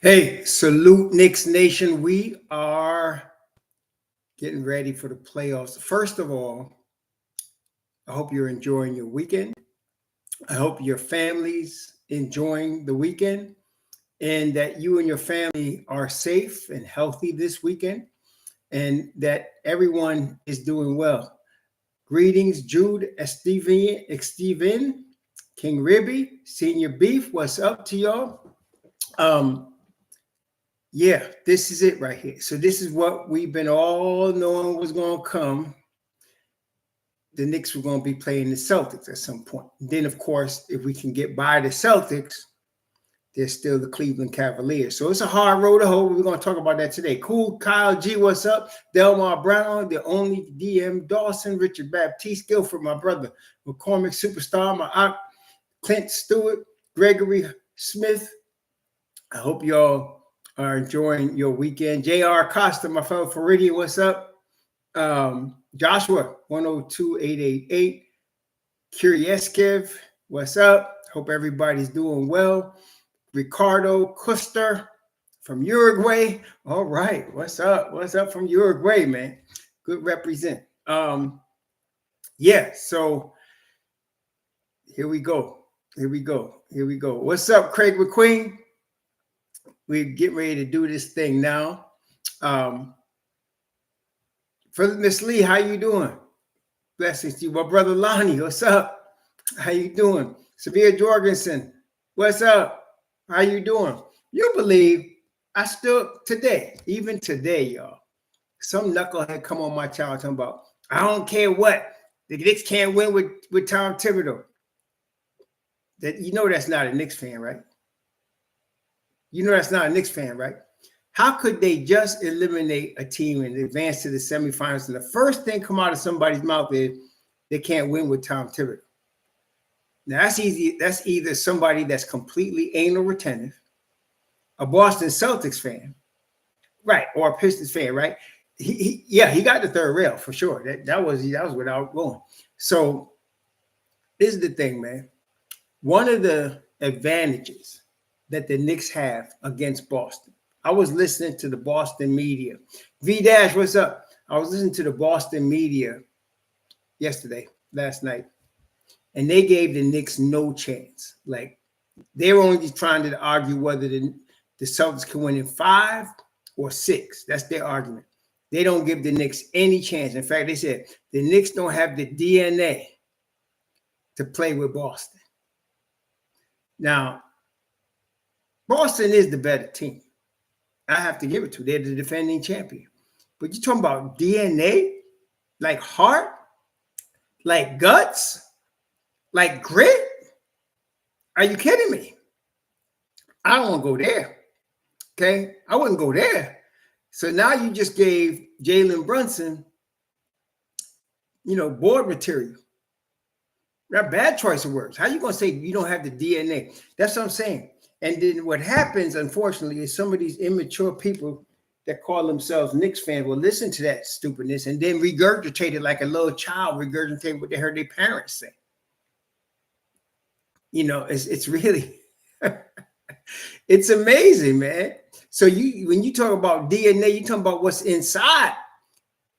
Hey, salute Knicks Nation. We are getting ready for the playoffs. First of all, I hope you're enjoying your weekend. I hope your family's enjoying the weekend and that you and your family are safe and healthy this weekend and that everyone is doing well. Greetings, Jude, Steven, King Ribby, Senior Beef. What's up to y'all? Um, Yeah, this is it right here. So this is what we've been all knowing was going to come. The Knicks were going to be playing the Celtics at some point. Then, of course, if we can get by the Celtics, there's still the Cleveland Cavaliers. So it's a hard road to hoe. We're going to talk about that today. Cool, Kyle G, what's up? Delmar Brown, the only DM Dawson, Richard Baptiste, Guilford, my brother, McCormick Superstar, my aunt, Clint Stewart, Gregory Smith. I hope y'all are enjoying your weekend. J.R. Costa, my fellow Floridian, what's up? Joshua, 102888. Kurieskev, what's up? Hope everybody's doing well. Ricardo Custer from Uruguay. All right, what's up? What's up from Uruguay, man? Good represent. Yeah, so here we go. What's up, Craig McQueen? We get ready to do this thing now. For Miss Lee, how you doing? Blessings to you. My brother Lonnie, what's up? How you doing? Severe Jorgensen, what's up? How you doing? You believe I still even today, y'all, some knucklehead come on my channel talking about, I don't care what, the Knicks can't win with Tom Thibodeau. That's not a Knicks fan, right? You know that's not a Knicks fan, right? How could they just eliminate a team and advance to the semifinals? And the first thing come out of somebody's mouth is they can't win with Tom Thibodeau. Now that's easy. That's either somebody that's completely anal retentive, a Boston Celtics fan, right, or a Pistons fan, right? He got the third rail for sure. That was without going. So this is the thing, man. One of the advantages that the Knicks have against Boston. I was listening to the Boston media. V-Dash, what's up? I was listening to the Boston media last night, and they gave the Knicks no chance. Like, they were only trying to argue whether the Celtics can win in 5 or 6. That's their argument. They don't give the Knicks any chance. In fact, they said the Knicks don't have the DNA to play with Boston. Now, Boston is the better team. I have to give it to them. They're the defending champion. But you're talking about DNA, like heart, like guts, like grit? Are you kidding me? I don't want to go there. Okay? I wouldn't go there. So now you just gave Jalen Brunson, board material. That bad choice of words. How you going to say you don't have the DNA? That's what I'm saying. And then what happens, unfortunately, is some of these immature people that call themselves Knicks fans will listen to that stupidness and then regurgitate it like a little child regurgitate what they heard their parents say. It's really, it's amazing, man. So when you talk about DNA, you talk about what's inside.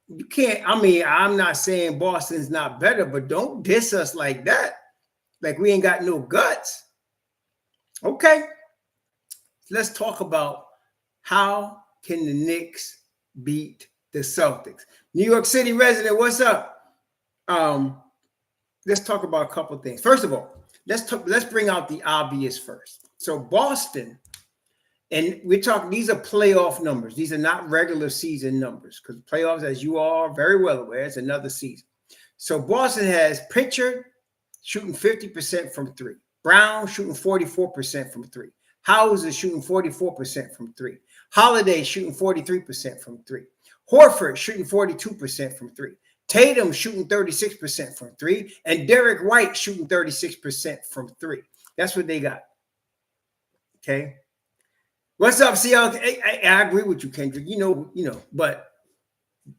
You can't, I'm not saying Boston's not better, but don't diss us like that. Like we ain't got no guts. Okay, let's talk about how can the Knicks beat the Celtics. New York City resident, what's up? Let's talk about a couple of things. First of all, let's bring out the obvious first. So Boston, and we're talking, these are playoff numbers. These are not regular season numbers because playoffs, as you are very well aware, is another season. So Boston has Pritchard shooting 50% from 3. Brown shooting 44% from 3. Hauser shooting 44% from 3. Holiday shooting 43% from 3. Horford shooting 42% from 3. Tatum shooting 36% from 3. And Derek White shooting 36% from 3. That's what they got. Okay. What's up, CL? I agree with you, Kendrick. But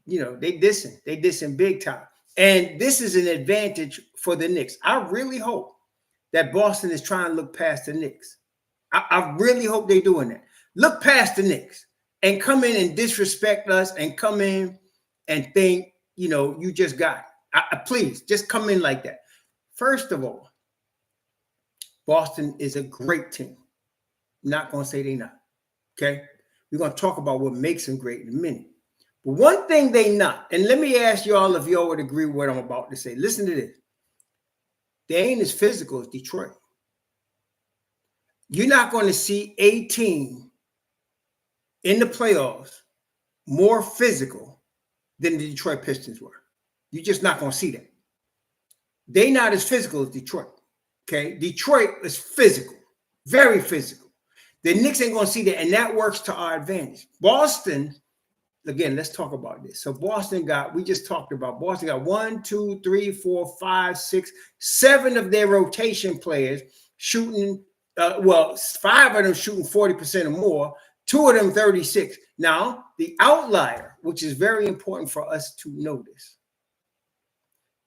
they dissing big time. And this is an advantage for the Knicks. I really hope that Boston is trying to look past the Knicks. I really hope they're doing that. Look past the Knicks and come in and disrespect us and come in and think, you just got it. Please, just come in like that. First of all, Boston is a great team. I'm not going to say they're not. Okay? We're going to talk about what makes them great in a minute. But one thing they not, and let me ask y'all if y'all would agree with what I'm about to say. Listen to this. They ain't as physical as Detroit. You're not going to see a team in the playoffs more physical than the Detroit Pistons were. You're just not going to see that. They're not as physical as Detroit. Okay? Detroit is physical, very physical. The Knicks ain't going to see that, and that works to our advantage. Boston, again, let's talk about this. So Boston got 1, 2, 3, 4, 5, 6, 7 of their rotation players shooting, 5 of them shooting 40% or more, 2 of them 36. Now, the outlier, which is very important for us to notice,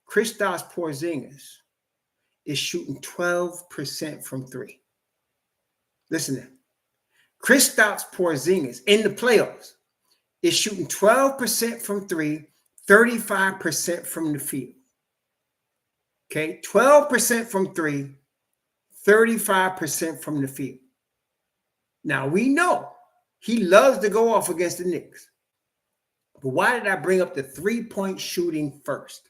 Kristaps Porzingis is shooting 12% from 3. Listen to that. Kristaps Porzingis in the playoffs is shooting 12% from 3, 35% from the field. Okay, 12% from 3, 35% from the field. Now, we know he loves to go off against the Knicks. But why did I bring up the three-point shooting first?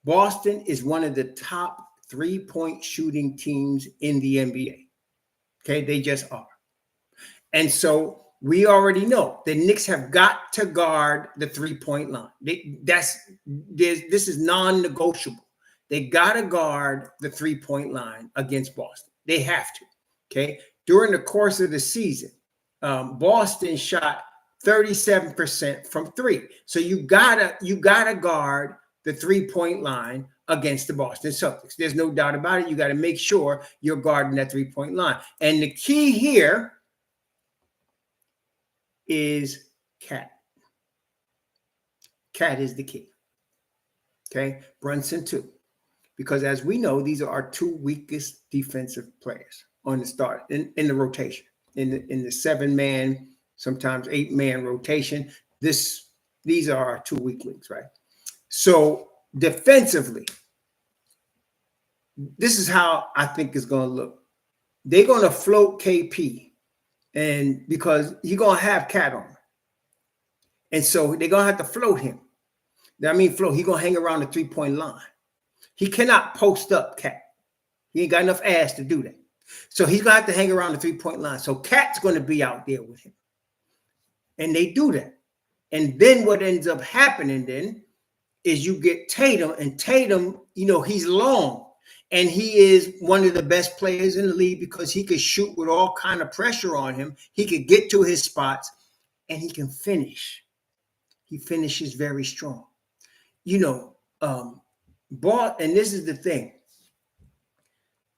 Boston is one of the top three-point shooting teams in the NBA. Okay, they just are. And so we already know the Knicks have got to guard the three-point line. This is non-negotiable. They got to guard the three-point line against Boston. They have to. Okay. During the course of the season, Boston shot 37% from 3. So you gotta guard the three-point line against the Boston Celtics. There's no doubt about it. You got to make sure you're guarding that three-point line. And the key here is Cat. Cat is the key. Okay, Brunson too. Because as we know, these are our 2 weakest defensive players on the start in the rotation, in the 7-man, sometimes 8-man rotation. These are our 2 weak links, right? So defensively, this is how I think it's going to look. They're going to float KP, and because you're going to have Cat on. And so they're going to have to float him. Float. He's going to hang around the three-point line. He cannot post up Cat. He ain't got enough ass to do that. So he's going to have to hang around the three-point line. So Cat's going to be out there with him. And they do that. And then what ends up happening then is you get Tatum. And Tatum, he's long. And he is one of the best players in the league because he could shoot with all kind of pressure on him. He could get to his spots, and he can finish. He finishes very strong. And this is the thing.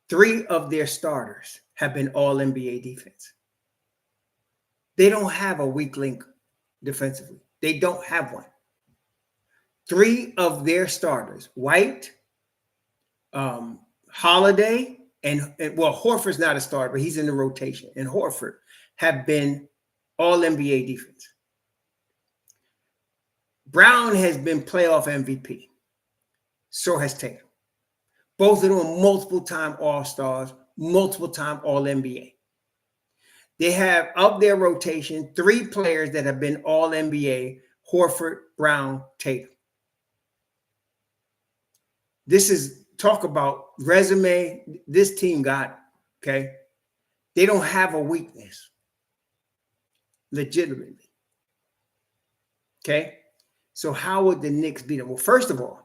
3 of their starters have been all NBA defense. They don't have a weak link defensively. They don't have one. 3 of their starters, White, Holiday, and Horford's not a starter, but he's in the rotation. And Horford have been all NBA defense. Brown has been playoff MVP. So has Tatum. Both of them are multiple-time All-Stars, multiple-time All-NBA. They have, of their rotation, 3 players that have been All-NBA: Horford, Brown, Tatum. This is, talk about resume. This team got it, okay? They don't have a weakness, legitimately. Okay? So how would the Knicks beat them? Well, first of all,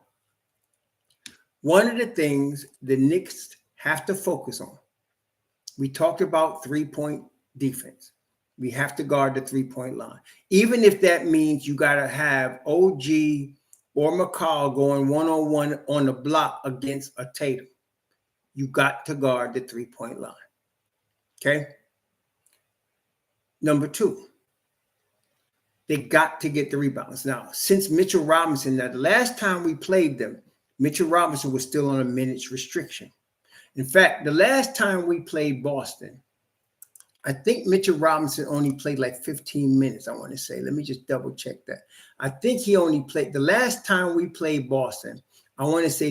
one of the things the Knicks have to focus on, we talked about three-point defense. We have to guard the three-point line. Even if that means you got to have OG or McCall going one-on-one on the block against a Tatum, you got to guard the three-point line. Okay? Number 2, they got to get the rebounds. Now, since Mitchell Robinson, the last time we played them, Mitchell Robinson was still on a minutes restriction. In fact, the last time we played Boston, I think Mitchell Robinson only played like 15 minutes, I want to say. Let me just double check that. I think he only played, the last time we played Boston, I want to say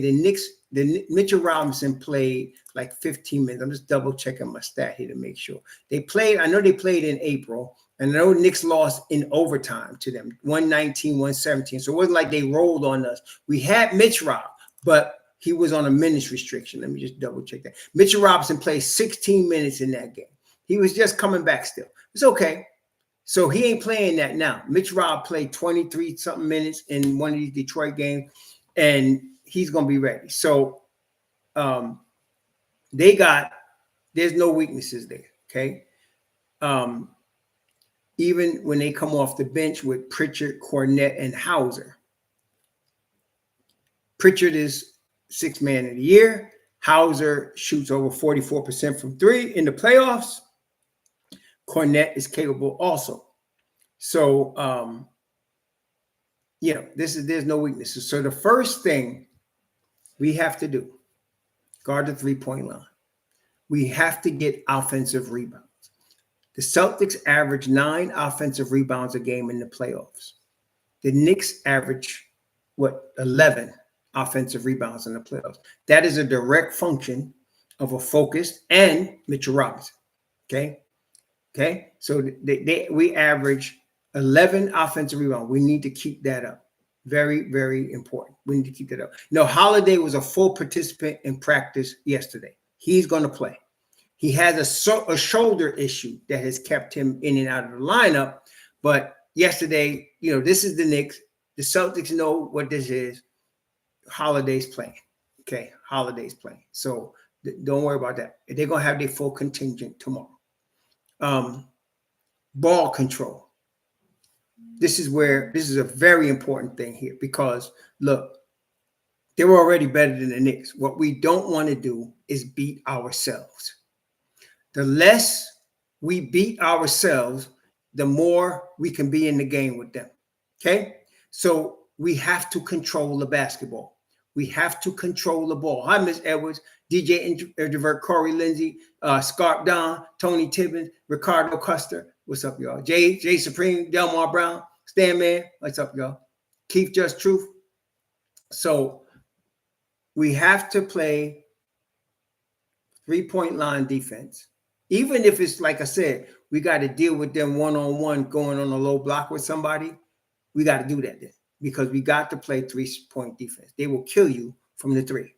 Mitchell Robinson played like 15 minutes. I'm just double checking my stat here to make sure. I know they played in April, and I know Knicks lost in overtime to them, 119, 117. So it wasn't like they rolled on us. We had Mitch Rob, but he was on a minutes restriction. Let me just double check that. Mitchell Robinson played 16 minutes in that game. He was just coming back still. It's okay. So he ain't playing that now. Mitch Rob played 23-something minutes in one of these Detroit games, and he's going to be ready. So there's no weaknesses there, okay? Even when they come off the bench with Pritchard, Cornette, and Hauser. Pritchard is sixth man of the year. Hauser shoots over 44% from three in the playoffs. Cornette is capable also. So, there's no weaknesses. So the first thing we have to do, guard the three-point line. We have to get offensive rebounds. The Celtics average 9 offensive rebounds a game in the playoffs. The Knicks average, 11 offensive rebounds in the playoffs. That is a direct function of a focused and Mitchell Robinson. Okay. So we average 11 offensive rebounds. We need to keep that up. Very, very important. We need to keep that up. Holiday was a full participant in practice yesterday. He's going to play. He has a shoulder issue that has kept him in and out of the lineup. But yesterday, this is the Knicks. The Celtics know what this is. Holiday's playing. Okay, Holiday's playing. So don't worry about that. They're going to have their full contingent tomorrow. Ball control. This is a very important thing here because, look, they were already better than the Knicks. What we don't want to do is beat ourselves. The less we beat ourselves, the more we can be in the game with them. Okay? So we have to control the basketball. We have to control the ball. Hi, Miss Edwards, DJ Introvert, Corey Lindsey, Scarp Don, Tony Tibbins, Ricardo Custer. What's up, y'all? Jay Supreme, Delmar Brown, Stan Man. What's up, y'all? Keith Just Truth. So we have to play three-point line defense. Even if it's, like I said, we got to deal with them one-on-one going on a low block with somebody, we got to do that then because we got to play three-point defense. They will kill you from the three.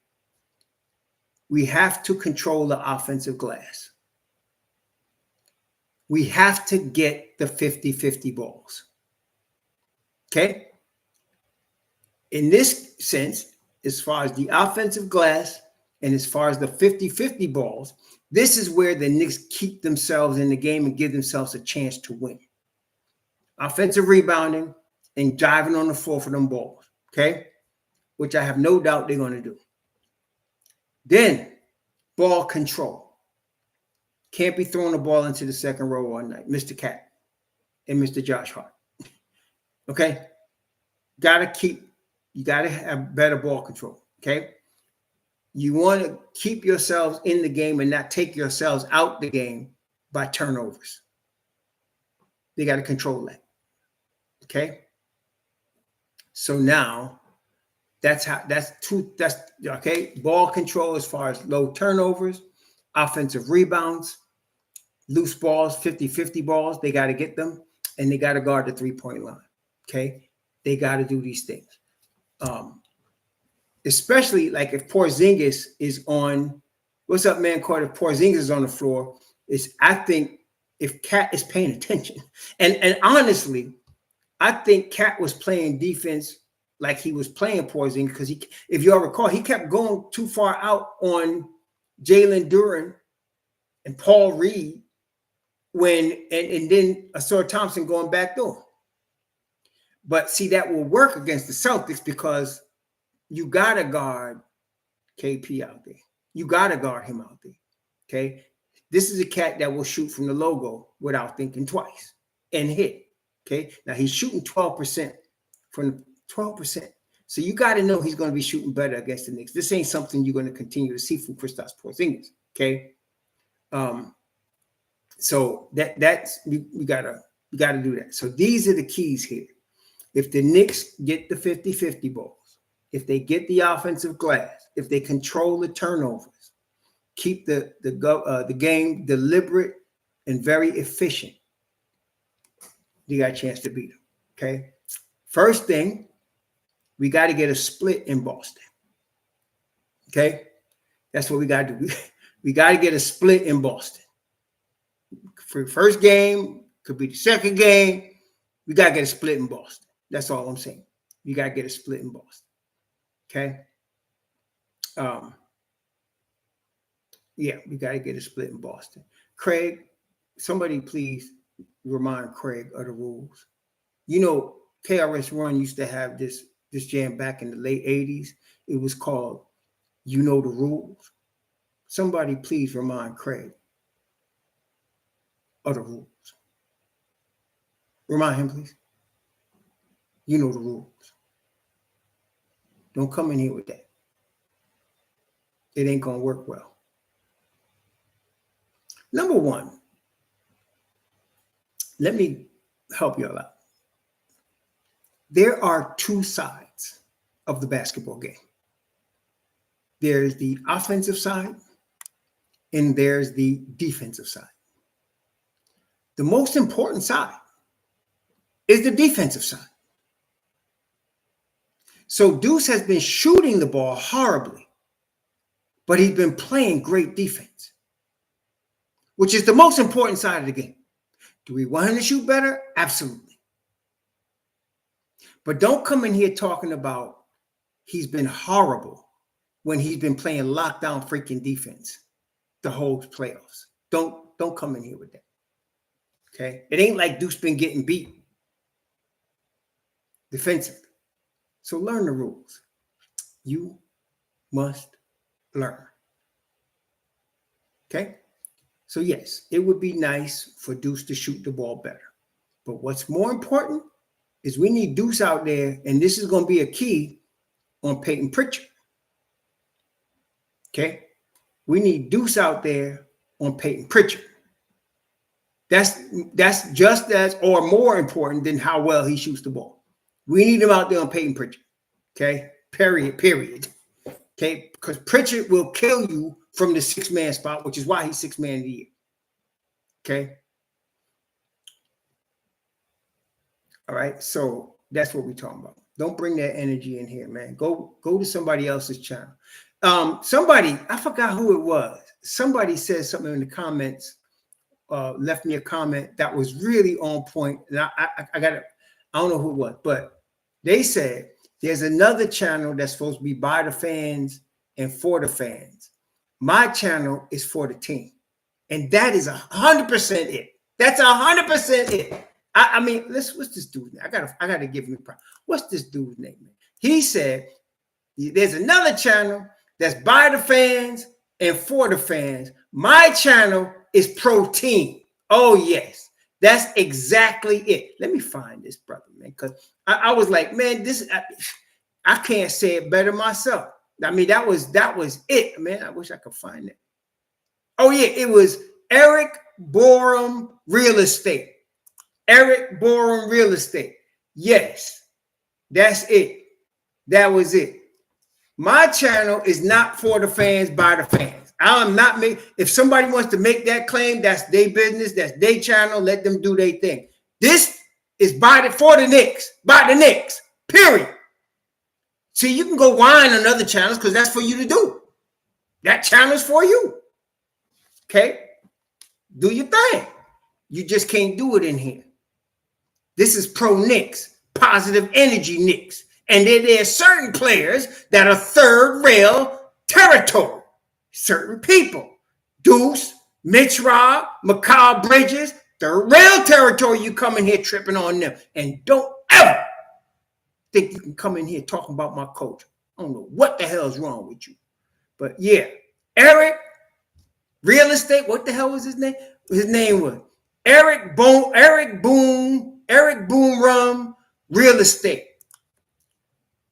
We have to control the offensive glass. We have to get the 50-50 balls. Okay? In this sense, as far as the offensive glass and as far as the 50-50 balls, this is where the Knicks keep themselves in the game and give themselves a chance to win. Offensive rebounding and driving on the floor for them balls, okay? Which I have no doubt they're going to do. Then, ball control. Can't be throwing the ball into the second row all night. Mr. Cat and Mr. Josh Hart. Okay? You got to have better ball control, okay? You want to keep yourselves in the game and not take yourselves out the game by turnovers. They got to control that. Okay? So now that's okay. Ball control as far as low turnovers, offensive rebounds, loose balls, 50-50 balls, they got to get them, and they got to guard the three-point line. Okay? They got to do these things. Especially like if Porzingis is on, what's up, man, Carter? If Porzingis is on the floor, I think if Cat is paying attention, and honestly, I think Cat was playing defense like he was playing Porzingis because if you all recall, he kept going too far out on Jalen Duren and Paul Reed and then Asor Thompson going back door. But see, that will work against the Celtics because you got to guard KP out there. You got to guard him out there, okay? This is a cat that will shoot from the logo without thinking twice and hit, okay? Now, he's shooting 12% from 12%. So you got to know he's going to be shooting better against the Knicks. This ain't something you're going to continue to see from Kristaps Porzingis, okay? So that's we gotta do that. So these are the keys here. If the Knicks get the 50-50 balls, if they get the offensive glass, if they control the turnovers, keep the game deliberate and very efficient, you got a chance to beat them. Okay. First thing, we got to get a split in Boston. Okay. That's what we got to do. We got to get a split in Boston. For the first game, could be the second game. We got to get a split in Boston. That's all I'm saying. You got to get a split in Boston. Okay. Yeah, we got to get a split in Boston. Craig, somebody please remind Craig of the rules. You know, KRS One used to have this jam back in the late 80s. It was called You Know the Rules. Somebody please remind Craig of the rules. Remind him, please. You know the rules. Don't come in here with that. It ain't going to work well. Number one, let me help y'all out. There are two sides of the basketball game. There's the offensive side and there's the defensive side. The most important side is the defensive side. So Deuce has been shooting the ball horribly, but he's been playing great defense, which is the most important side of the game. Do we want him to shoot better? Absolutely. But don't come in here talking about he's been horrible when he's been playing lockdown freaking defense the whole playoffs. Don't come in here with that. Okay? It ain't like Deuce been getting beat defensively. So learn the rules. You must learn. Okay? So yes, it would be nice for Deuce to shoot the ball better. But what's more important is we need Deuce out there, and this is going to be a key on Peyton Pritchard. Okay? We need Deuce out there on Peyton Pritchard. That's just as or more important than how well he shoots the ball. We need him out there on Peyton Pritchard. Okay? Period. Okay? Because Pritchard will kill you from the 6-man spot, which is why he's 6-man of the year. Okay? All right? So that's what we're talking about. Don't bring that energy in here, man. Go to somebody else's channel. Somebody, I forgot who it was. Somebody said something in the comments, left me a comment that was really on point. And I don't know who it was, but they said there's another channel that's supposed to be by the fans and for the fans. My channel is for the team. And that is 100% it. That's 100% it. I mean, what's this dude's name? I gotta give him a problem. What's this dude's name, man? He said there's another channel that's by the fans and for the fans. My channel is pro team. Oh, yes. That's exactly it. Let me find this brother, man, because I was like, man, I can't say it better myself. I mean, that was it, man. I wish I could find it. Oh, yeah, it was Eric Borum Real Estate. Eric Borum Real Estate. Yes, that's it. That was it. My channel is not for the fans, by the fans. I'm not if somebody wants to make that claim, that's their business, that's their channel, let them do their thing. This is for the Knicks, by the Knicks, period. See, you can go whine on other channels because that's for you to do. That channel is for you. Okay? Do your thing. You just can't do it in here. This is pro Knicks, positive energy Knicks. And then there are certain players that are third rail territory. Certain people. Deuce, Mitch Rob, Mikal Bridges, third rail territory. You come in here tripping on them. And don't ever think you can come in here talking about my coach. I don't know what the hell is wrong with you. But yeah, Eric, Real Estate, what the hell was his name? His name was Eric Boom Rum Real Estate.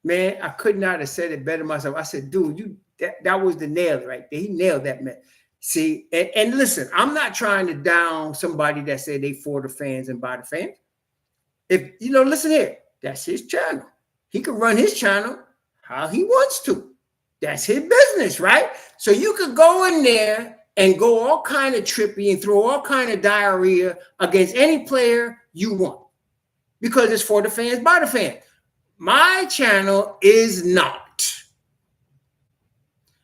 Man, I could not have said it better myself. I said, dude, that was the nail right there. He nailed that, man. See, and listen, I'm not trying to down somebody that said they for the fans and by the fans. If listen here, that's his channel. He can run his channel how he wants to. That's his business, right? So you could go in there and go all kind of trippy and throw all kind of diarrhea against any player you want because it's for the fans, by the fans. My channel is not.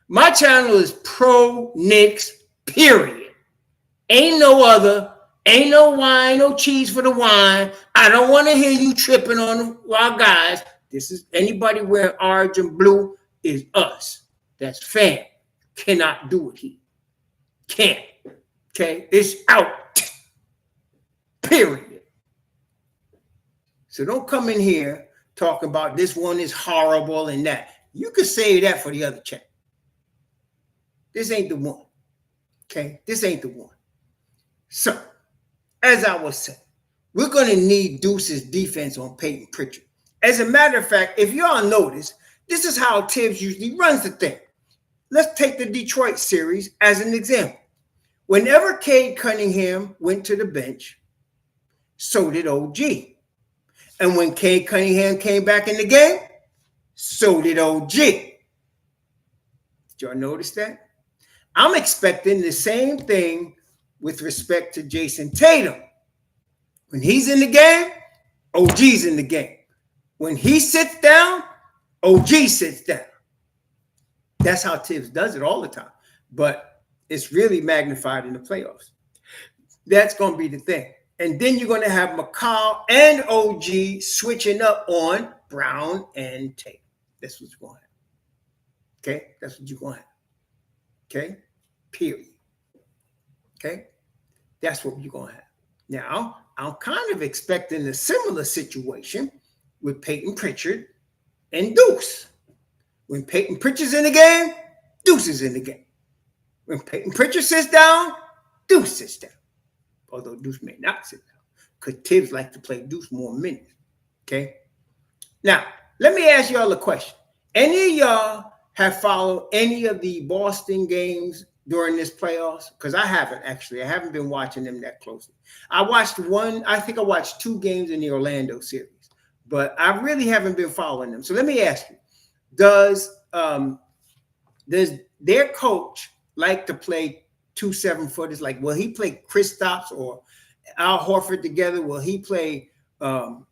My channel is pro Knicks, period. Ain't no other. Ain't no wine, no cheese for the wine. I don't want to hear you tripping on our guys. This is anybody wearing orange and blue is us. That's fan. Cannot do it here. Can't. Okay? It's out. Period. So don't come in here talking about this one is horrible and that. You could say that for the other channel. This ain't the one. Okay? This ain't the one. So, as I was saying, we're going to need Deuce's defense on Peyton Pritchard. As a matter of fact, if y'all notice, this is how Thibs usually runs the thing. Let's take the Detroit series as an example. Whenever Cade Cunningham went to the bench, so did OG. And when Cade Cunningham came back in the game, so did OG. Did y'all notice that? I'm expecting the same thing with respect to Jason Tatum. When he's in the game, OG's in the game. When he sits down, OG sits down. That's how Thibs does it all the time. But it's really magnified in the playoffs. That's going to be the thing. And then you're going to have McCall and OG switching up on Brown and Tatum. That's what you're going to have. Okay? That's what you're going to have. Okay? Period. Okay? That's what you're going to have. Now, I'm kind of expecting a similar situation with Peyton Pritchard and Deuce. When Peyton Pritchard's in the game, Deuce is in the game. When Peyton Pritchard sits down, Deuce sits down. Although Deuce may not sit down, because Thibs likes to play Deuce more minutes. Okay? Now, let me ask y'all a question. Any of y'all have followed any of the Boston games during this playoffs? Because I haven't, actually. I haven't been watching them that closely. I think I watched 2 games in the Orlando series, but I really haven't been following them. So let me ask you, does their coach like to play 2 7-footers? Like, will he play Kristaps or Al Horford together? Will he play Sam,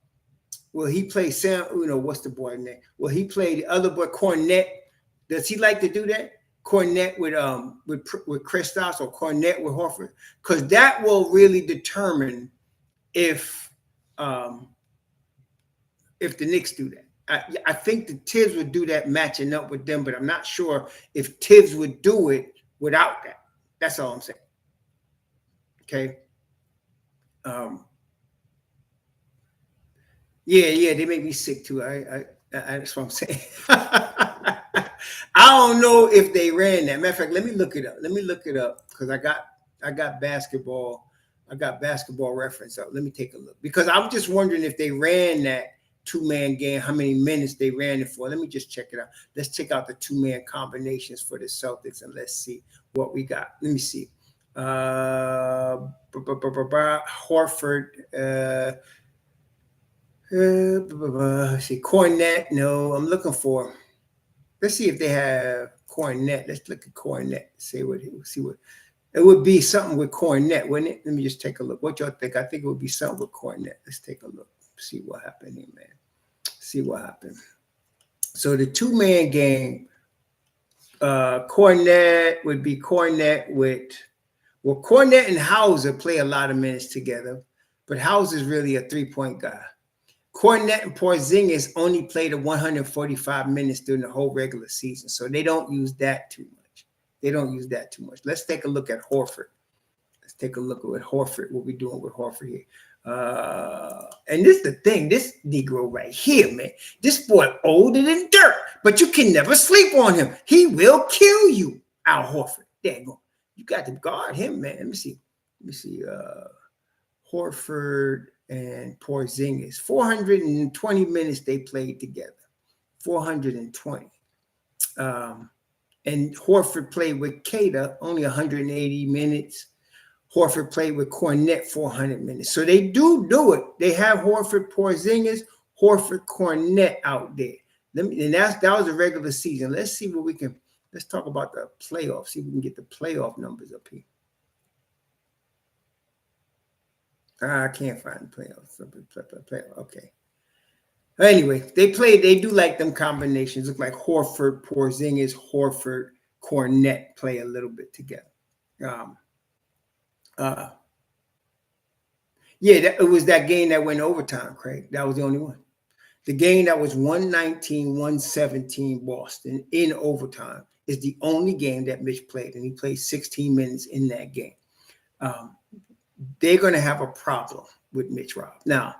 what's the boy name? Will he play the other boy, Cornette? Does he like to do that? Cornette with Kristaps or Cornette with Horford? Because that will really determine if the Knicks do that. I think the Thibs would do that matching up with them, but I'm not sure if Thibs would do it without that. That's all I'm saying. Okay. Yeah, they make me sick too. That's what I'm saying. I don't know if they ran that. Matter of fact, let me look it up. Because I got basketball. I got basketball reference up. Let me take a look. Because I'm just wondering if they ran that 2-man game, how many minutes they ran it for. Let me just check it out. Let's check out the 2-man combinations for the Celtics and let's see what we got. Let me see. Horford. See, Cornette. No, I'm looking for. Let's see if they have Cornette. Let's look at Cornette. See what it would be something with Cornette, wouldn't it? Let me just take a look. What y'all think? I think it would be something with Cornette. Let's take a look. See what happened here, man. See what happened. So the 2-man game, Cornette would be Cornette with. Well, Cornette and Hauser play a lot of minutes together, but Hauser's really a 3-point guy. Cornette and Porzingis only played 145 minutes during the whole regular season, so they don't use that too much. Let's take a look at Horford. What we're doing with Horford here. And this is the thing, this Negro right here, man. This boy older than dirt, but you can never sleep on him. He will kill you, Al Horford. There you go. You got to guard him, man. Let me see. Horford and Porzingis. 420 minutes they played together. 420. And Horford played with Kata only 180 minutes. Horford played with Cornette 400 minutes. So they do it. They have Horford, Porzingis, Horford, Cornette out there. And that was a regular season. Let's see what we can. Let's talk about the playoffs. See if we can get the playoff numbers up here. I can't find the playoffs. Okay. Anyway, they do like them combinations. Look like Horford, Porzingis, Horford, Cornette play a little bit together. It was that game that went overtime, Craig. That was the only one. The game that was 119-117 Boston in overtime is the only game that Mitch played, and he played 16 minutes in that game. They're going to have a problem with Mitch Rob. Now,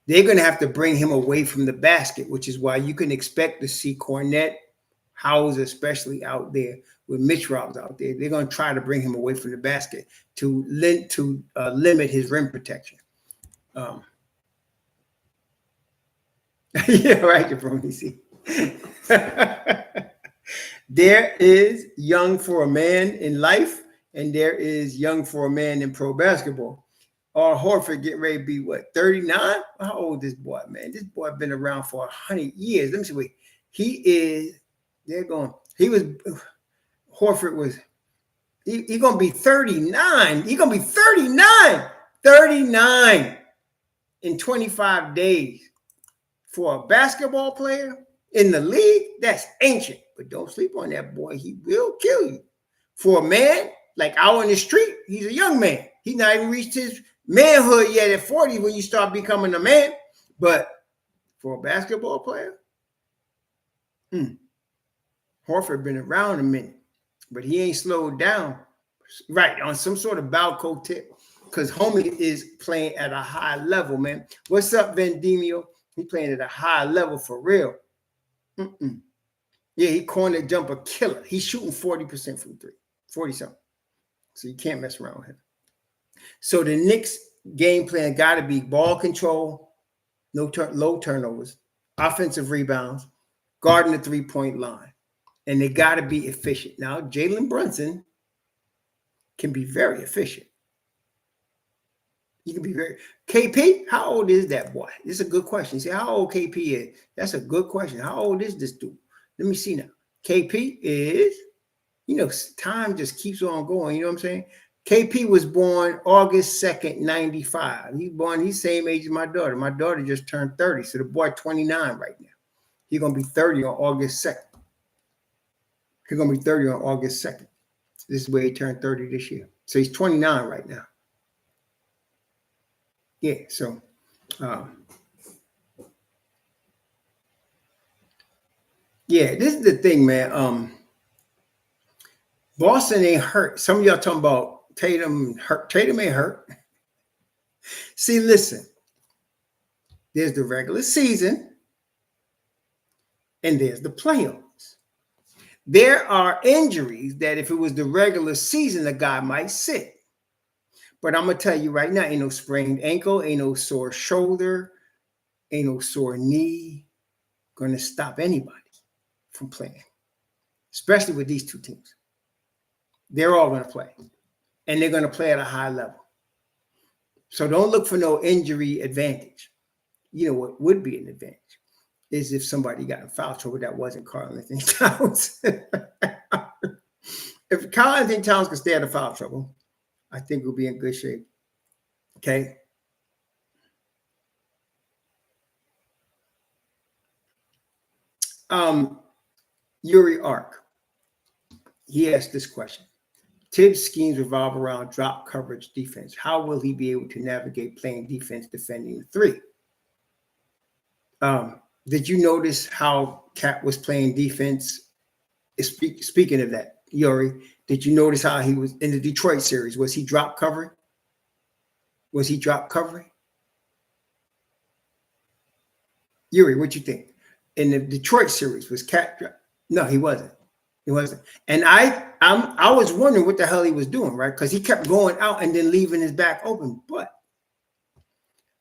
they're going to have to bring him away from the basket, which is why you can expect to see Cornette, Howes especially out there with Mitch Robs out there. They're going to try to bring him away from the basket to limit his rim protection. Yeah, right, Jabroni. See, there is young for a man in life, and there is young for a man in pro basketball. Horford getting ready to be what, 39? How old is this boy, man? This boy been around for 100 years. Let me see. Wait, Horford was. He's gonna be 39. He's gonna be 39. 39 in 25 days. For a basketball player in the league, that's ancient. But don't sleep on that boy. He will kill you. For a man, like out on the street, he's a young man. He's not even reached his manhood yet at 40 when you start becoming a man. But for a basketball player, Horford been around a minute. But he ain't slowed down. Right, on some sort of Balco tip. Because homie is playing at a high level, man. What's up, Vendimio? He's playing at a high level for real. Yeah, he corner jumper killer. He's shooting 40% from three, 40-something. So you can't mess around with him. So the Knicks game plan got to be ball control, low turnovers, offensive rebounds, guarding the three-point line. And they got to be efficient. Now, Jalen Brunson can be very efficient. He can be very. KP, how old is that boy? This is a good question. See how old KP is. That's a good question. How old is this dude? Let me see now. KP is, time just keeps on going. You know what I'm saying? KP was born August 2nd, 95. He's same age as my daughter. My daughter just turned 30. So the boy 29 right now. He's going to be 30 on August 2nd. He's going to be 30 on August 2nd. This is where he turned 30 this year. So he's 29 right now. Yeah, so this is the thing, man. Boston ain't hurt. Some of y'all talking about Tatum hurt. Tatum ain't hurt. See, listen. There's the regular season, and there's the playoffs. There are injuries that if it was the regular season, a guy might sit. But I'm going to tell you right now, ain't no sprained ankle, ain't no sore shoulder, ain't no sore knee going to stop anybody from playing, especially with these two teams. They're all going to play, and they're going to play at a high level. So don't look for no injury advantage. You know what would be an advantage is if somebody got in foul trouble that wasn't Karl-Anthony Towns. If Karl-Anthony Towns could stay out of foul trouble, I think we'll be in good shape. Okay. Yuri Ark. He asked this question. Thibs' schemes revolve around drop coverage defense. How will he be able to navigate playing defense defending the three? Did you notice how Cat was playing defense? Speaking of that, Yuri, did you notice how he was in the Detroit series? Was he drop covering? Yuri, what you think? In the Detroit series, was Cat drop? No, he wasn't. And I was wondering what the hell he was doing, right? Because he kept going out and then leaving his back open. But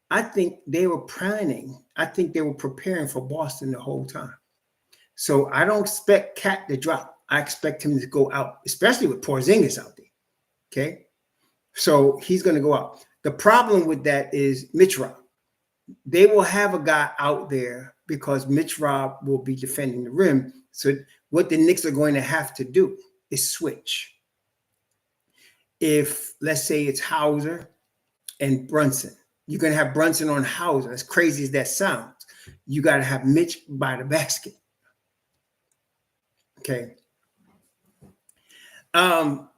I think they were planning. I think they were preparing for Boston the whole time. So I don't expect Cat to drop. I expect him to go out, especially with Porzingis out there. Okay. So he's going to go out. The problem with that is Mitch Rob. They will have a guy out there because Mitch Rob will be defending the rim. So what the Knicks are going to have to do is switch. If, let's say, it's Hauser and Brunson, you're going to have Brunson on Hauser. As crazy as that sounds, you got to have Mitch by the basket. Okay. Antoine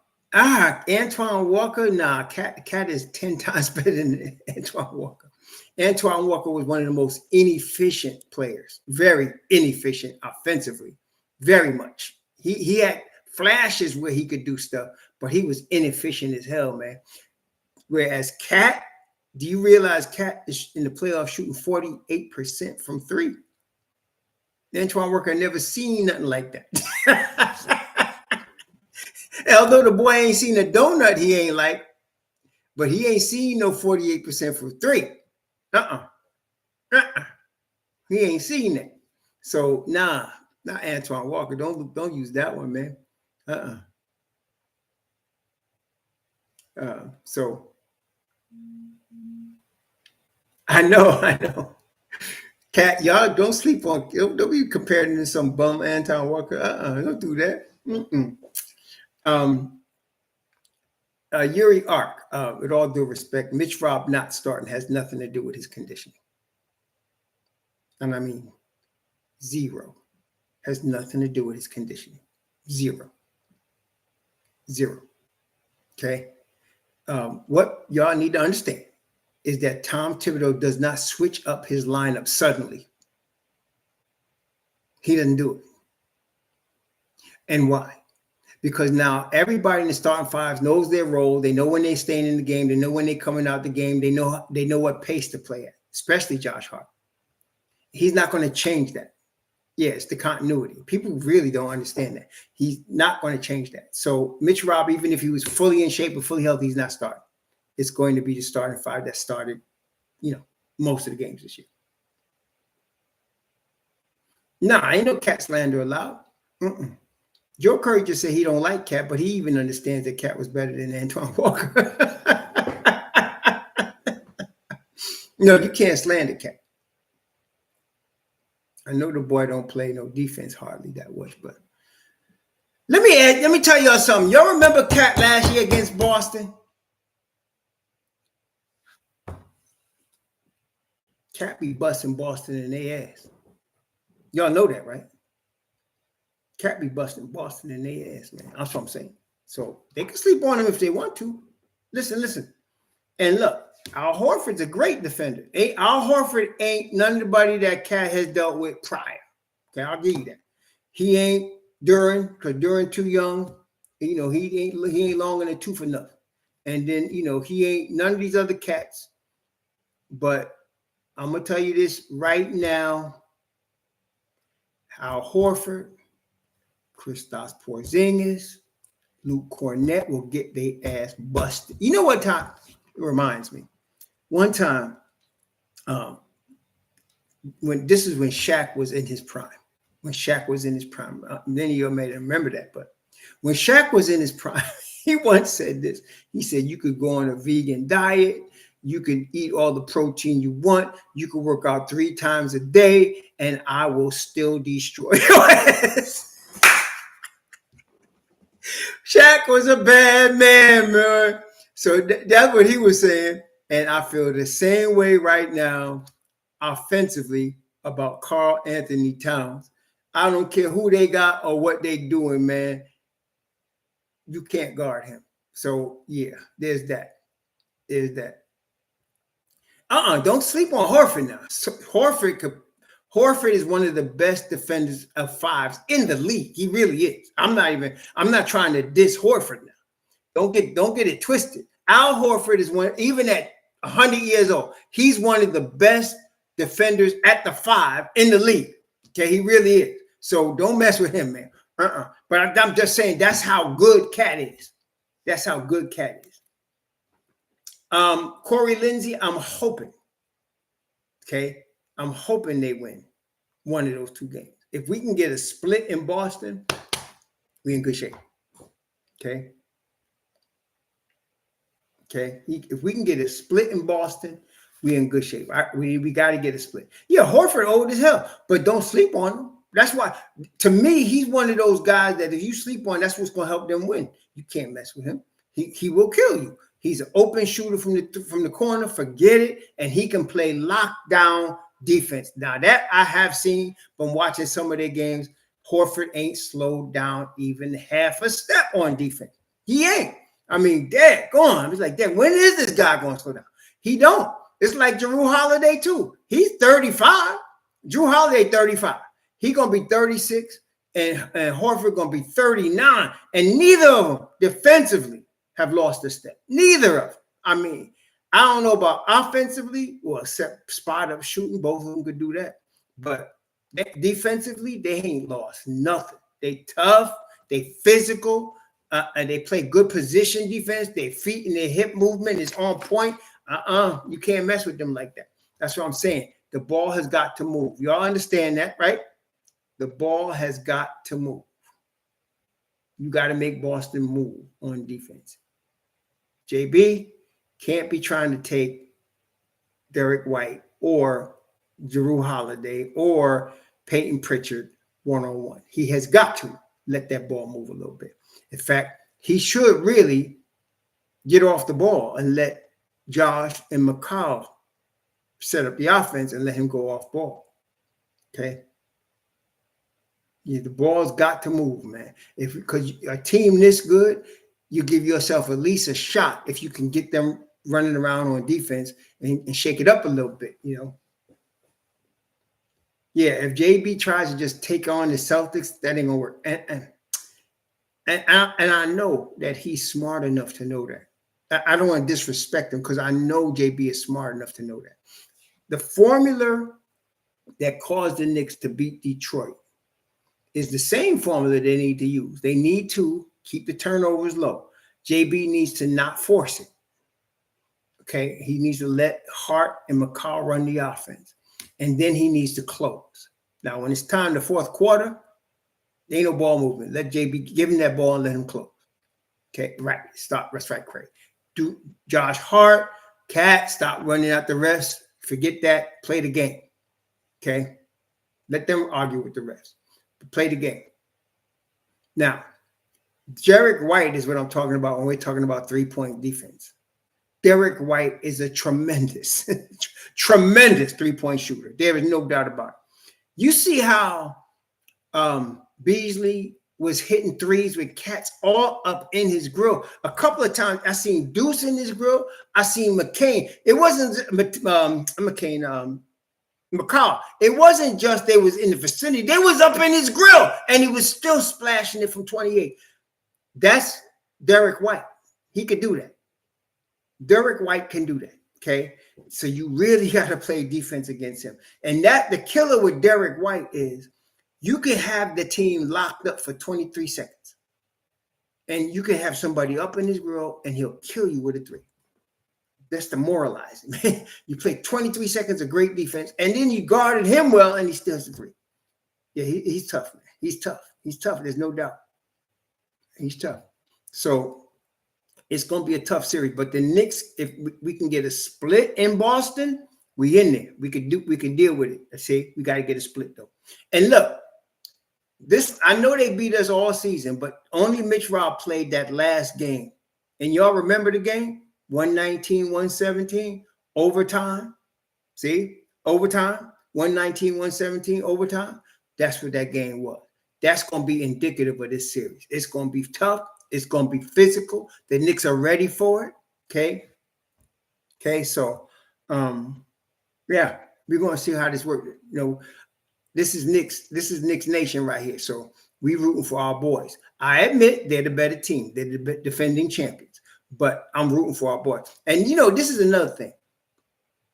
Walker, Cat is 10 times better than Antoine Walker. Antoine Walker was one of the most inefficient players, very inefficient offensively, very much. He had flashes where he could do stuff, but he was inefficient as hell, man. Whereas Cat, do you realize Cat is in the playoffs shooting 48% from three? Antoine Walker never seen nothing like that. Although the boy ain't seen a donut he ain't like, but he ain't seen no 48% from three. He ain't seen that. So not Antoine Walker. Don't use that one, man. So I know. Cat, y'all don't sleep on. Don't be comparing him to some bum Antoine Walker. Don't do that. Yuri Ark, with all due respect, Mitch Rob not starting has nothing to do with his conditioning. And I mean, zero. Has nothing to do with his conditioning. Zero. Okay? What y'all need to understand is that Tom Thibodeau does not switch up his lineup suddenly. He doesn't do it. And why? Because now everybody in the starting fives knows their role. They know when they're staying in the game. They know when they're coming out the game. They know what pace to play at, especially Josh Hart. He's not going to change that. Yeah, it's the continuity. People really don't understand that. He's not going to change that. So Mitch Rob, even if he was fully in shape and fully healthy, he's not starting. It's going to be the starting five that started, most of the games this year. Ain't no Cat slander allowed. Joe Curry just said he don't like Cat, but he even understands that Cat was better than Antoine Walker. No, you can't slander Cat. I know the boy don't play no defense hardly that much, but let me tell y'all something. Y'all remember Cat last year against Boston? Cat be busting Boston in their ass. Y'all know that, right? Cat be busting Boston in their ass, man. That's what I'm saying. So they can sleep on him if they want to. Listen. And look, Al Horford's a great defender. Al Horford ain't nobody that Cat has dealt with prior. Okay, I'll give you that. He ain't Duran, because Duran too young. He ain't longer than two for nothing. And then, he ain't none of these other cats. But I'm going to tell you this right now. Al Horford, Kristaps Porzingis, Luke Cornett will get their ass busted. You know what time? It reminds me. One time, when Shaq was in his prime. Many of you may remember that, but when Shaq was in his prime, he once said this. He said, you could go on a vegan diet. You can eat all the protein you want. You can work out 3 times a day, and I will still destroy your ass. Shaq was a bad man. So that's what he was saying. And I feel the same way right now, offensively, about Karl Anthony Towns. I don't care who they got or what they doing, man. You can't guard him. So, yeah, there's that. Don't sleep on Horford now. So Horford is one of the best defenders of fives in the league. He really is. I'm not trying to diss Horford now. Don't get it twisted. Al Horford is one, even at 100 years old, he's one of the best defenders at the 5 in the league. Okay, he really is. So don't mess with him, man. But I'm just saying that's how good Cat is. Corey Lindsey, I'm hoping. Okay, I'm hoping they win one of those 2 games. If we can get a split in Boston, we in good shape. Okay. Okay. If we can get a split in Boston, we in good shape. We got to get a split. Yeah, Horford old as hell, but don't sleep on him. That's why, to me, he's one of those guys that if you sleep on, that's what's going to help them win. You can't mess with him. He will kill you. He's an open shooter from the corner. Forget it, and he can play lockdown defense. Now that I have seen from watching some of their games, Horford ain't slowed down even half a step on defense. He ain't. I mean, dad, go on. It's like, dad, when is this guy going to slow down? He don't. It's like Jrue Holiday too. He's 35. Jrue Holiday 35. He gonna be 36, and Horford gonna be 39. And neither of them defensively have lost a step. Neither of them. I mean, I don't know about offensively, well, except spot up shooting. Both of them could do that. But defensively, they ain't lost nothing. They tough. They physical. And they play good position defense. Their feet and their hip movement is on point. You can't mess with them like that. That's what I'm saying. The ball has got to move. Y'all understand that, right? The ball has got to move. You got to make Boston move on defense. JB can't be trying to take Derek White or Jrue Holiday or Peyton Pritchard one-on-one. He has got to let that ball move a little bit. In fact, he should really get off the ball and let Josh and McCall set up the offense and let him go off ball. Okay? Yeah, the ball's got to move, man. Because a team this good, you give yourself at least a shot if you can get them running around on defense and shake it up a little bit, you know. Yeah, if JB tries to just take on the Celtics, that ain't gonna work. And I know that he's smart enough to know that. I don't want to disrespect him because I know JB is smart enough to know that. The formula that caused the Knicks to beat Detroit is the same formula they need to use. They need to keep the turnovers low. JB needs to not force it. Okay, he needs to let Hart and McCall run the offense. And then he needs to close. Now, when it's time the fourth quarter, there ain't no ball movement. Let JB give him that ball and let him close. Okay, right. Stop. That's right, Craig. Do Josh Hart, Cat, stop running out the refs. Forget that. Play the game. Okay? Let them argue with the refs. Play the game. Now, Derek White is what I'm talking about when we're talking about three-point defense. Derek White is a tremendous, tremendous three-point shooter. There is no doubt about it. You see how Beasley was hitting threes with cats all up in his grill. A couple of times I seen Deuce in his grill. I seen McCain. It wasn't McCall. It wasn't just they was in the vicinity. They was up in his grill, and he was still splashing it from 28. That's Derek White. He could do that. Derek White can do that. Okay, so you really got to play defense against him. And that the killer with Derek White is you can have the team locked up for 23 seconds, and you can have somebody up in his grill, and he'll kill you with a three. That's demoralizing, man. You play 23 seconds of great defense, and then you guarded him well, and he steals the three. Yeah, he's tough, man. He's tough. He's tough. There's no doubt. He's tough. So it's going to be a tough series. But the Knicks, if we can get a split in Boston, we in there. We can deal with it. See, we got to get a split though. And look, this I know they beat us all season, but only Mitch Rob played that last game. And y'all remember the game? 119-117, overtime. See? Overtime. 119-117, overtime. That's what that game was. That's going to be indicative of this series. It's going to be tough. It's going to be physical. The Knicks are ready for it. Okay? Okay, so, yeah, we're going to see how this works. You know, this is Knicks Nation right here. So we rooting for our boys. I admit they're the better team. They're the defending champions. But I'm rooting for our boys. And, you know, this is another thing.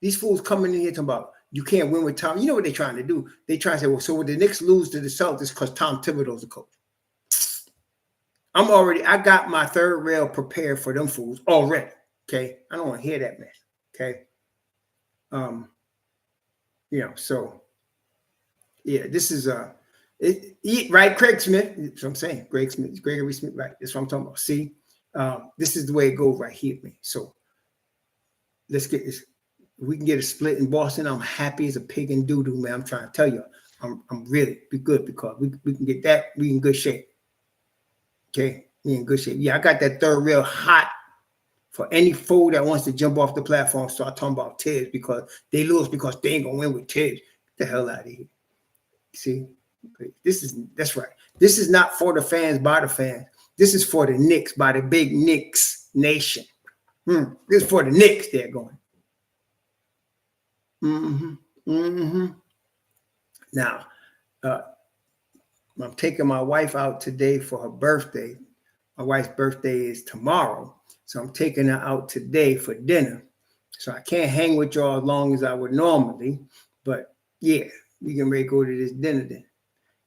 These fools coming in here talking about you can't win with Tom. You know what they're trying to do? They try to say, well, so would the Knicks lose to the Celtics because Tom Thibodeau's the coach? I got my third rail prepared for them fools already. Okay. I don't want to hear that mess. Okay. You know, so yeah, this is Right, Craig Smith. That's what I'm saying. Gregory Smith, right. That's what I'm talking about. See, this is the way it goes right here, man. So let's get this. If we can get a split in Boston, I'm happy as a pig in doo-doo, man. I'm trying to tell you. I'm really be good because we can get that. We in good shape. Okay, we in good shape. Yeah, I got that third rail hot for any fool that wants to jump off the platform. Start talking about Thibs because they lose because they ain't gonna win with Thibs. Get the hell out of here. See, that's right. This is not for the fans by the fans. This is for the Knicks by the big Knicks nation. This is for the Knicks. They're going. Now, I'm taking my wife out today for her birthday. My wife's birthday is tomorrow. So I'm taking her out today for dinner. So I can't hang with y'all as long as I would normally. But yeah, we can ready to go to this dinner then.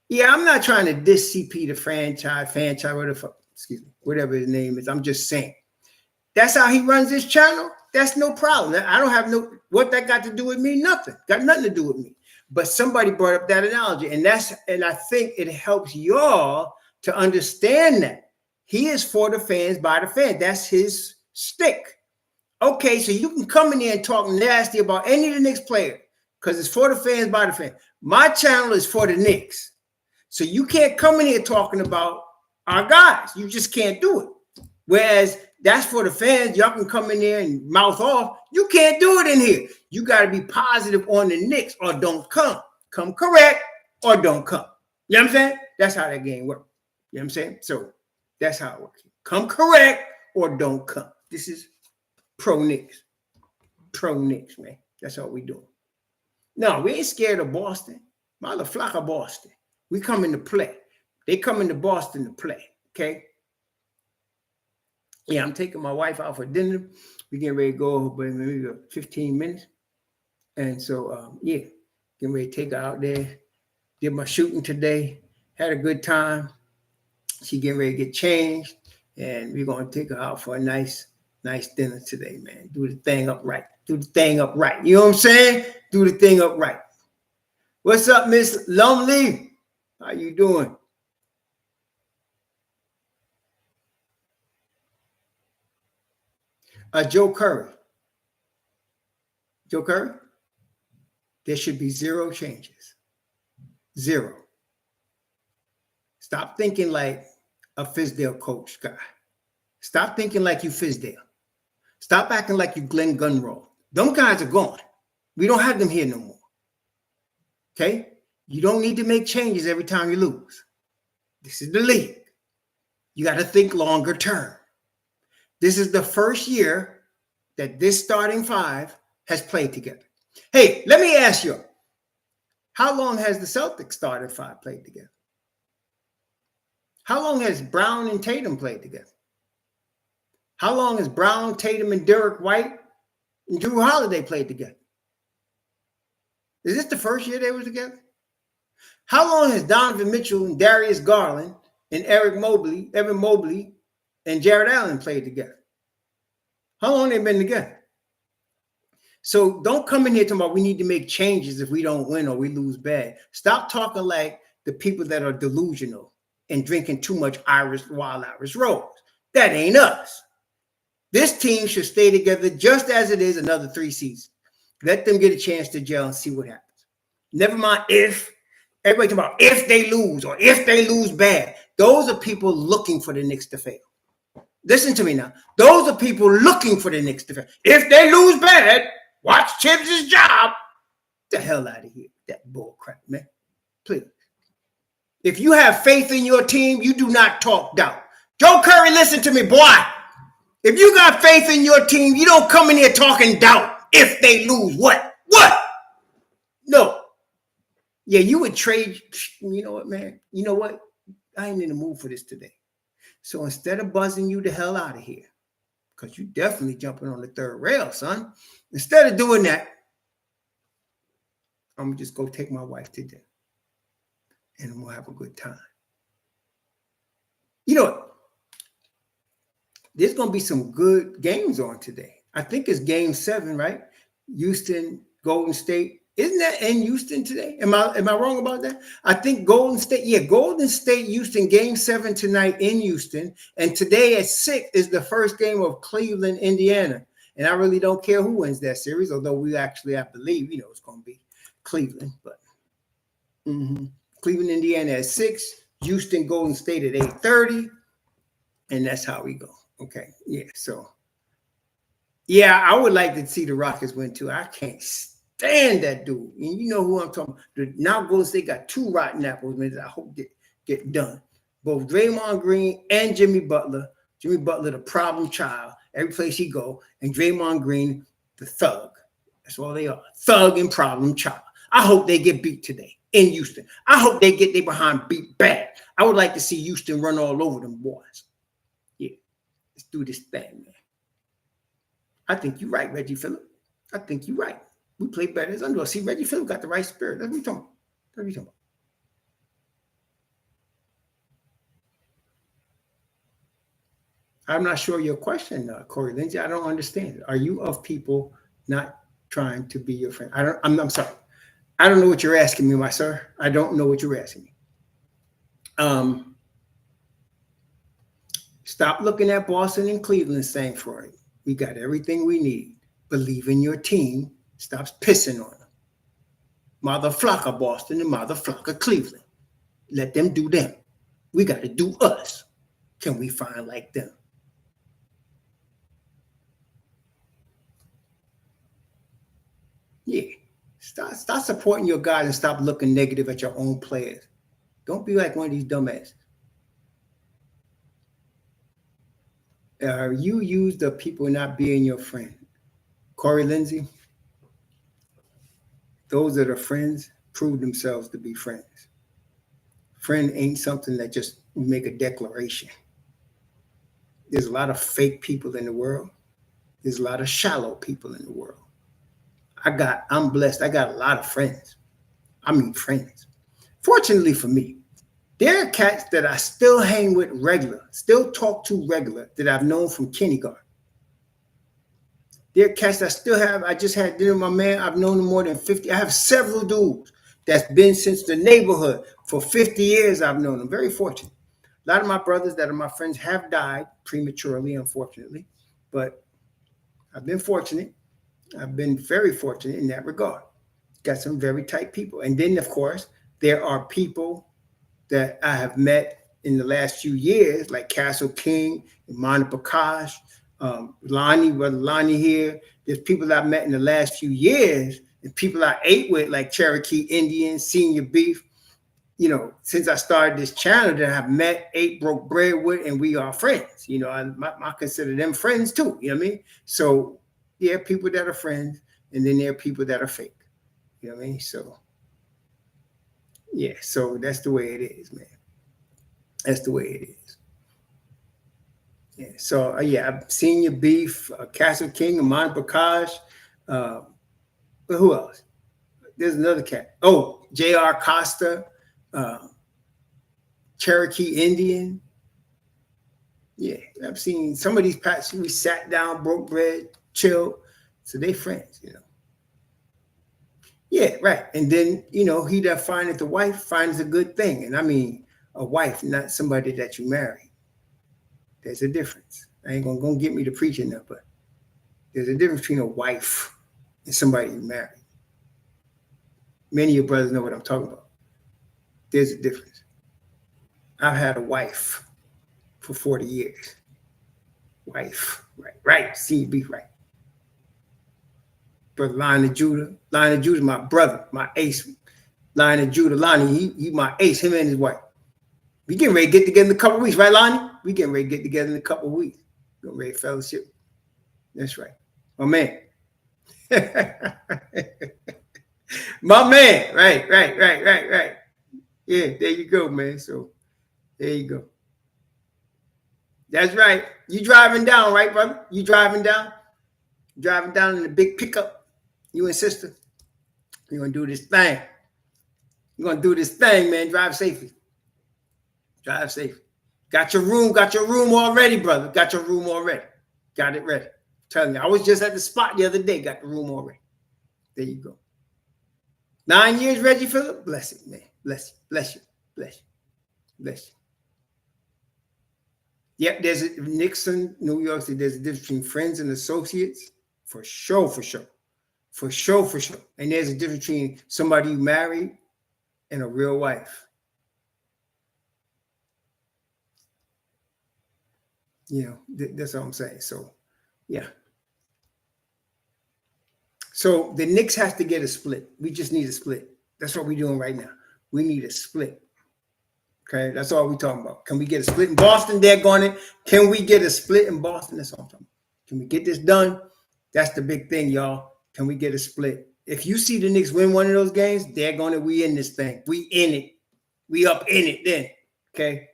Yeah, I'm not trying to diss CP the franchise, whatever his name is. I'm just saying. That's how he runs his channel. That's no problem. I don't have what that got to do with me? Nothing. Got nothing to do with me. But somebody brought up that analogy. And I think it helps y'all to understand that. He is for the fans by the fans. That's his stick. Okay, so you can come in here and talk nasty about any of the Knicks players because it's for the fans by the fans. My channel is for the Knicks. So you can't come in here talking about our guys. You just can't do it. Whereas that's for the fans. Y'all can come in there and mouth off. You can't do it in here. You got to be positive on the Knicks or don't come. Come correct or don't come. You know what I'm saying? That's how that game works. You know what I'm saying? So that's how it works. Come correct or don't come. This is pro Knicks. Pro Knicks, man. That's all we doing. No, we ain't scared of Boston. Motherfucker Boston. We come in to play. They come into Boston to play. Okay? Yeah, I'm taking my wife out for dinner. We getting ready to go but maybe 15 minutes. And so, yeah, getting ready to take her out there. Did my shooting today. Had a good time. She getting ready to get changed. And we're going to take her out for a nice dinner today, man. Do the thing upright. Do the thing upright. You know what I'm saying? Do the thing upright. What's up, Miss Lumley? How you doing? Joe Curry. Joe Curry? There should be zero changes. Zero. Stop thinking like a Fizdale coach guy. Stop thinking like you Fizdale. Stop acting like you Glenn Gunroll. Them guys are gone. We don't have them here no more. Okay? You don't need to make changes every time you lose. This is the league. You got to think longer term. This is the first year that this starting five has played together. Hey, let me ask you, how long has the Celtics starting five played together? How long has Brown and Tatum played together? How long has Brown, Tatum, and Derek White and Drew Holiday played together? Is this the first year they were together? How long has Donovan Mitchell and Darius Garland and Evan Mobley, and Jared Allen played together? How long have they been together? So don't come in here talking about we need to make changes if we don't win or we lose bad. Stop talking like the people that are delusional and drinking too much Wild Irish Rose. That ain't us. This team should stay together just as it is another 3 seasons. Let them get a chance to gel and see what happens. Never mind if. Everybody talking about if they lose or if they lose bad. Those are people looking for the Knicks to fail. Listen to me now. Those are people looking for the Knicks to fail. If they lose bad, watch Thibs' job. Get the hell out of here. That bull crap, man. Please. If you have faith in your team, you do not talk down. Joe Curry, listen to me, boy. If you got faith in your team, you don't come in here talking doubt. If they lose, what? What? No. Yeah, you would trade. You know what, man? You know what? I ain't in the mood for this today. So instead of buzzing you the hell out of here, because you definitely jumping on the third rail, son. Instead of doing that, I'm going to just go take my wife to dinner. And I'm going to have a good time. You know what? There's going to be some good games on today. I think it's game 7, right? Houston, Golden State. Isn't that in Houston today? Am I wrong about that? I think Golden State, Houston, game 7 tonight in Houston. And today at 6 is the first game of Cleveland, Indiana. And I really don't care who wins that series, although we actually have to believe, it's going to be Cleveland. But Cleveland, Indiana at 6, Houston, Golden State at 8:30. And that's how we go. Okay. Yeah. So, yeah, I would like to see the Rockets win too. I can't stand that dude. And you know who I'm talking about. Now Golden State got 2 rotten apples, man, that I hope get done. Both Draymond Green and Jimmy Butler. Jimmy Butler, the problem child, every place he go. And Draymond Green, the thug. That's all they are. Thug and problem child. I hope they get beat today in Houston. I hope they get their behind beat bad. I would like to see Houston run all over them boys. Yeah. Let's do this thing, man. I think you're right, Reggie Phillip. I think you're right. We play better as underdogs. See, Reggie Phillip got the right spirit. That's what we're talking about. That's what we're talking about. I'm not sure your question, Corey Lindsay. I don't understand it. Are you of people not trying to be your friend? I'm sorry. I don't know what you're asking me, my sir. I don't know what you're asking me. Stop looking at Boston and Cleveland saying, Freud, we got everything we need. Believe in your team. Stop pissing on them. Motherflocker Boston and motherflocker Cleveland. Let them do them. We got to do us. Can we find like them? Yeah. Stop supporting your guys and stop looking negative at your own players. Don't be like one of these dumbasses. You use the people not being your friend. Corey Lindsay, those that are friends prove themselves to be friends. Friend ain't something that just make a declaration. There's a lot of fake people in the world. There's a lot of shallow people in the world. I'm blessed. I got a lot of friends. I mean friends. Fortunately for me, there are cats that I still hang with regular, still talk to regular, that I've known from kindergarten. There are cats I still have. I just had dinner with my man. I've known him more than 50. I have several dudes that's been since the neighborhood. For 50 years, I've known them. Very fortunate. A lot of my brothers that are my friends have died prematurely, unfortunately. But I've been fortunate. I've been very fortunate in that regard. Got some very tight people. And then, of course, there are people that I have met in the last few years, like Castle King, Imani Prakash, Brother Lonnie here. There's people I've met in the last few years and people I ate with, like Cherokee Indian, Senior Beef. Since I started this channel that I've met, ate, broke bread with, and we are friends. I consider them friends too. You know what I mean? So there are people that are friends, and then there are people that are fake. You know what I mean? So yeah, so that's the way it is, man. That's the way it is. Yeah. So I've seen your beef, Castle King, Amon Prakash. But who else? There's another cat. Oh, J.R. Costa, Cherokee Indian. Yeah, I've seen some of these pats. We sat down, broke bread, chilled. So they friends, Yeah, right. And then, he that findeth a wife finds a good thing. And I mean, a wife, not somebody that you marry. There's a difference. I ain't gonna get me to preaching that, but there's a difference between a wife and somebody you marry. Many of your brothers know what I'm talking about. There's a difference. I've had a wife for 40 years. Wife, right. See, be right. Brother Lion of Judah. Lion of Judah, my brother, my ace. Lion of Judah, Lonnie, he my ace, him and his wife. We getting ready to get together in a couple of weeks, right, Lonnie? We getting ready to get together in a couple of weeks. Getting ready to fellowship. That's right. My man. My man. Right. Yeah, there you go, man. So there you go. That's right. You driving down, right, brother? You driving down? Driving down in a big pickup. You and sister. You're going to do this thing. You're going to do this thing, man. Drive safely. Drive safe. Got your room already, brother. Got your room already. Got it ready. I'm telling you, I was just at the spot the other day. Got the room already. There you go. 9 years, Reggie Phillip. Bless it, man. Bless you. Bless you. Bless you. Bless you. Yep, there's a Nixon, New York City. There's a difference between friends and associates. For sure, for sure. For sure, for sure. And there's a difference between somebody you married and a real wife. You know, that's what I'm saying. So, yeah. So the Knicks has to get a split. We just need a split. That's what we're doing right now. We need a split. Okay, that's all we're talking about. Can we get a split in Boston? They're going. Can we get a split in Boston? That's all I'm talking about. Can we get this done? That's the big thing, y'all. Can we get a split? If you see the Knicks win one of those games, they're going to. We in this thing. We in it. We up in it then. Okay.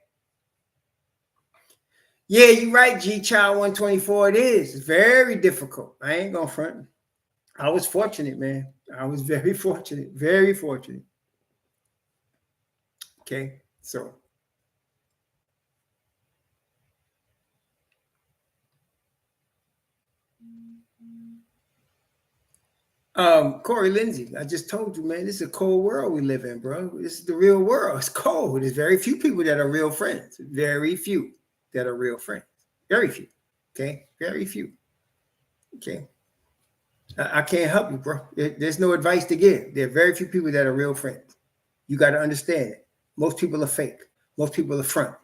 Yeah, you're right, G Child 124. It is. It's very difficult. I ain't going to front. I was fortunate, man. I was very fortunate. Very fortunate. Okay. So. Corey Lindsay, I just told you, man, this is a cold world we live in, bro. This is the real world. It's cold. There's very few people that are real friends. Very few that are real friends. Very few. Okay. Very few. Okay. I can't help you, bro. There's no advice to give. There are very few people that are real friends. You got to understand it. Most people are fake. Most people are front.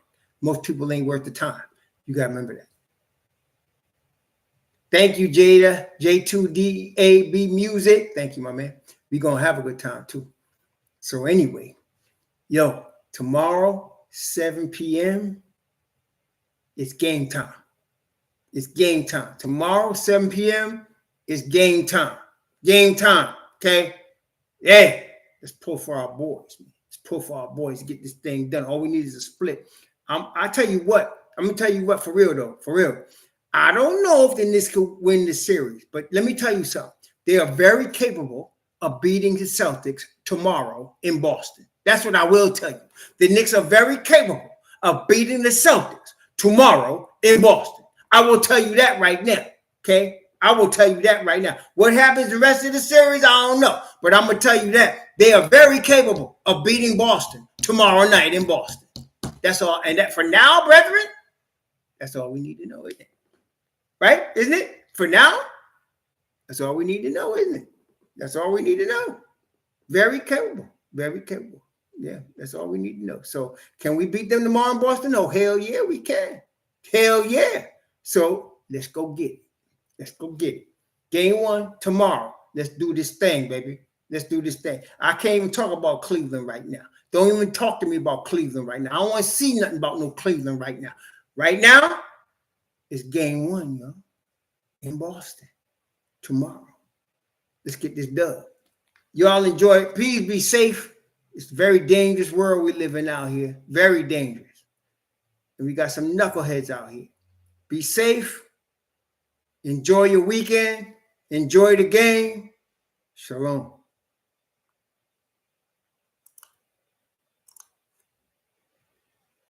Most people ain't worth the time. You got to remember that. Thank you, Jada. J2DAB Music. Thank you, my man. We're going to have a good time, too. So anyway, yo, tomorrow, 7 p.m., it's game time. It's game time. Tomorrow, 7 p.m., it's game time. Game time, okay? Yeah, let's pull for our boys. Let's pull for our boys to get this thing done. All we need is a split. I tell you what. I'm going to tell you what, for real, though. For real. I don't know if the Knicks could win the series, but let me tell you something. They are very capable of beating the Celtics tomorrow in Boston. That's what I will tell you. The Knicks are very capable of beating the Celtics tomorrow in Boston. I will tell you that right now, okay? I will tell you that right now. What happens the rest of the series, I don't know. But I'm going to tell you that. They are very capable of beating Boston tomorrow night in Boston. That's all. And that for now, brethren, that's all we need to know, isn't it? Right? Isn't it? For now, that's all we need to know, isn't it? That's all we need to know. Very capable. Very capable. Yeah, that's all we need to know. So can we beat them tomorrow in Boston? Oh, hell yeah, we can. Hell yeah. So let's go get it. Let's go get it. Game 1 tomorrow. Let's do this thing, baby. Let's do this thing. I can't even talk about Cleveland right now. Don't even talk to me about Cleveland right now. I don't want to see nothing about no Cleveland right now. Right now, it's game 1, y'all, in Boston tomorrow. Let's get this done. Y'all enjoy it. Please be safe. It's a very dangerous world we live in out here. Very dangerous. And we got some knuckleheads out here. Be safe. Enjoy your weekend. Enjoy the game. Shalom.